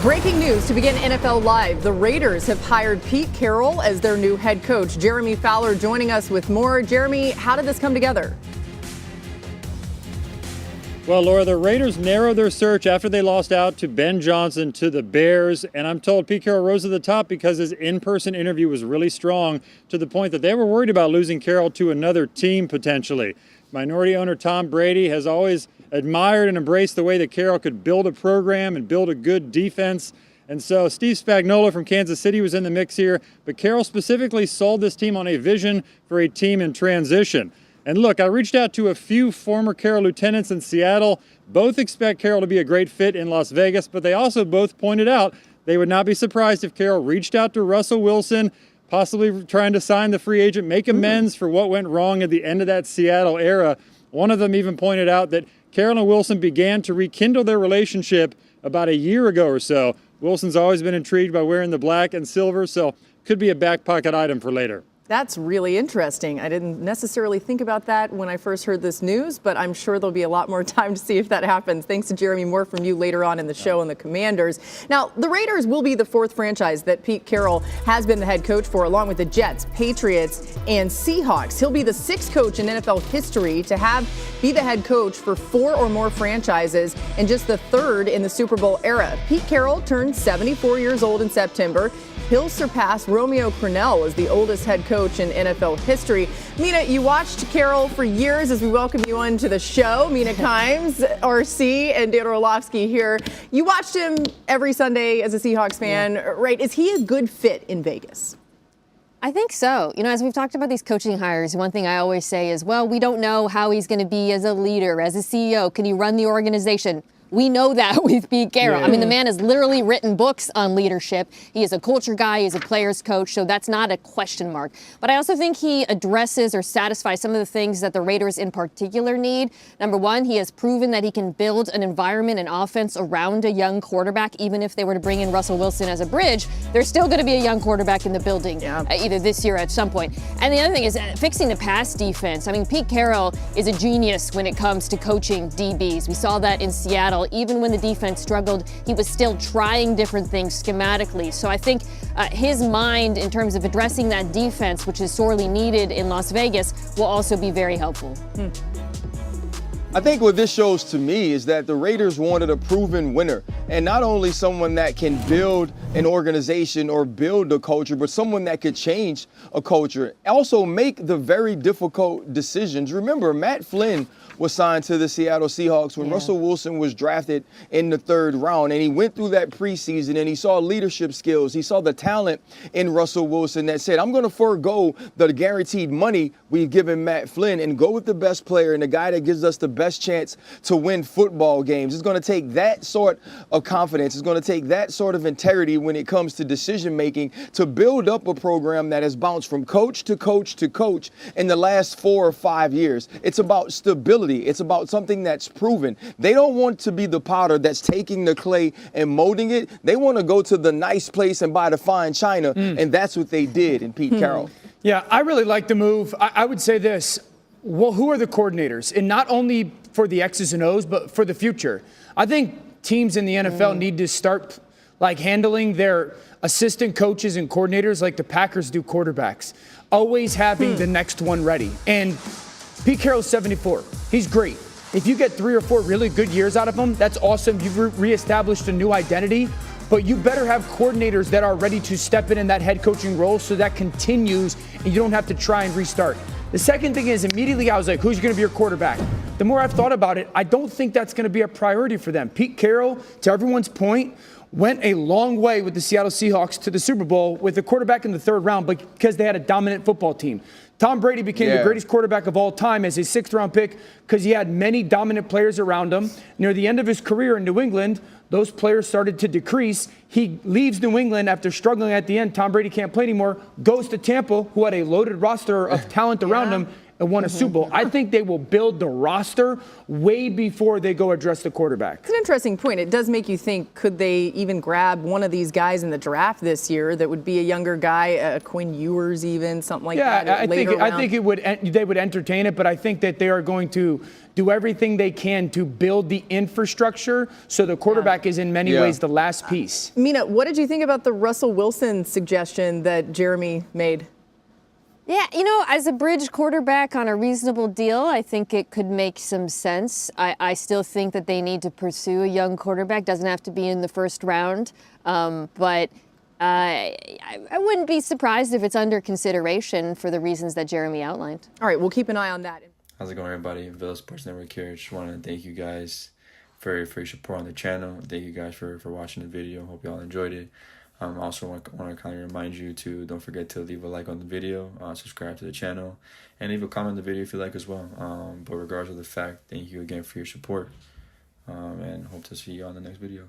Breaking news to begin NFL Live. The Raiders have hired Pete Carroll as their new head coach. Jeremy Fowler joining us with more. Jeremy, how did this come together? Well, Laura, the Raiders narrowed their search after they lost out to Ben Johnson to the Bears. And I'm told Pete Carroll rose to the top because his in-person interview was really strong, to the point that they were worried about losing Carroll to another team potentially. Minority owner Tom Brady has always admired and embraced the way that Carroll could build a program and build a good defense. And so Steve Spagnuolo from Kansas City was in the mix here, but Carroll specifically sold this team on a vision for a team in transition. And look, I reached out to a few former Carroll lieutenants in Seattle. Both expect Carroll to be a great fit in Las Vegas, but they also both pointed out they would not be surprised if Carroll reached out to Russell Wilson, possibly trying to sign the free agent, make amends for what went wrong at the end of that Seattle era. One of them even pointed out that Carroll and Wilson began to rekindle their relationship about a year ago or so. Wilson's always been intrigued by wearing the black and silver, so could be a back pocket item for later. That's really interesting. I didn't necessarily think about that when I first heard this news, but I'm sure there'll be a lot more time to see if that happens. Thanks to Jeremy. More from you later on in the show on the Commanders. Now, the Raiders will be the fourth franchise that Pete Carroll has been the head coach for, along with the Jets, Patriots, and Seahawks. He'll be the sixth coach in NFL history to be the head coach for four or more franchises, and just the third in the Super Bowl era. Pete Carroll turned 74 years old in September. He'll surpass Romeo Crennel as the oldest head coach in NFL history. Mina, you watched Carroll for years as we welcome you on to the show. Mina Kimes, RC, and Dan Orlovsky here. You watched him every Sunday as a Seahawks fan, right? Is he a good fit in Vegas? I think so. You know, as we've talked about these coaching hires, one thing I always say is, well, we don't know how he's going to be as a leader, as a CEO. Can he run the organization? We know that with Pete Carroll. Yeah. I mean, the man has literally written books on leadership. He is a culture guy. He's a player's coach, so that's not a question mark. But I also think he addresses or satisfies some of the things that the Raiders in particular need. Number one, he has proven that he can build an environment and offense around a young quarterback. Even if they were to bring in Russell Wilson as a bridge, there's still going to be a young quarterback in the building, either this year or at some point. And the other thing is fixing the pass defense. I mean, Pete Carroll is a genius when it comes to coaching DBs. We saw that in Seattle. Even when the defense struggled, he was still trying different things schematically. So I think his mind in terms of addressing that defense, which is sorely needed in Las Vegas, will also be very helpful. I think what this shows to me is that the Raiders wanted a proven winner, and not only someone that can build an organization or build a culture, but someone that could change a culture. Also make the very difficult decisions. Remember, Matt Flynn was signed to the Seattle Seahawks when Russell Wilson was drafted in the third round, and he went through that preseason and he saw leadership skills. He saw the talent in Russell Wilson that said, I'm going to forego the guaranteed money we've given Matt Flynn and go with the best player and the guy that gives us the best chance to win football games. It's going to take that sort of confidence. It's going to take that sort of integrity when it comes to decision making to build up a program that has bounced from coach to coach to coach in the last 4 or 5 years. It's about stability. It's about something that's proven. They don't want to be the potter that's taking the clay and molding it. They want to go to the nice place and buy the fine china, and that's what they did in Pete Carroll. Yeah, I really like the move. I would say this. Well, who are the coordinators? And not only for the X's and O's, but for the future. I think teams in the NFL need to start handling their assistant coaches and coordinators like the Packers do quarterbacks, always having the next one ready. And Pete Carroll's 74. He's great. If you get 3 or 4 really good years out of him, that's awesome. You've reestablished a new identity. But you better have coordinators that are ready to step in that head coaching role so that continues and you don't have to try and restart. The second thing is immediately I was like, who's going to be your quarterback? The more I've thought about it, I don't think that's going to be a priority for them. Pete Carroll, to everyone's point, went a long way with the Seattle Seahawks to the Super Bowl with a quarterback in the third round because they had a dominant football team. Tom Brady became the greatest quarterback of all time as a 6th-round pick because he had many dominant players around him. Near the end of his career in New England, those players started to decrease. He leaves New England after struggling at the end. Tom Brady can't play anymore, goes to Tampa, who had a loaded roster of talent around him, and won a Super Bowl. I think they will build the roster way before they go address the quarterback. It's an interesting point. It does make you think, could they even grab one of these guys in the draft this year that would be a younger guy, Quinn Ewers even, something like that? I think they would entertain it, but I think that they are going to do everything they can to build the infrastructure so the quarterback is in many ways the last piece. Mina, what did you think about the Russell Wilson suggestion that Jeremy made? Yeah, as a bridge quarterback on a reasonable deal, I think it could make some sense. I still think that they need to pursue a young quarterback. Doesn't have to be in the first round, but I wouldn't be surprised if it's under consideration for the reasons that Jeremy outlined. All right, we'll keep an eye on that. How's it going, everybody? Villa Sports Network here. Just want to thank you guys for your support on the channel. Thank you guys for watching the video. Hope you all enjoyed it. Also want to kind of remind you to don't forget to leave a like on the video, subscribe to the channel, and leave a comment on the video if you like as well. But regardless of the fact, thank you again for your support, and hope to see you on the next video.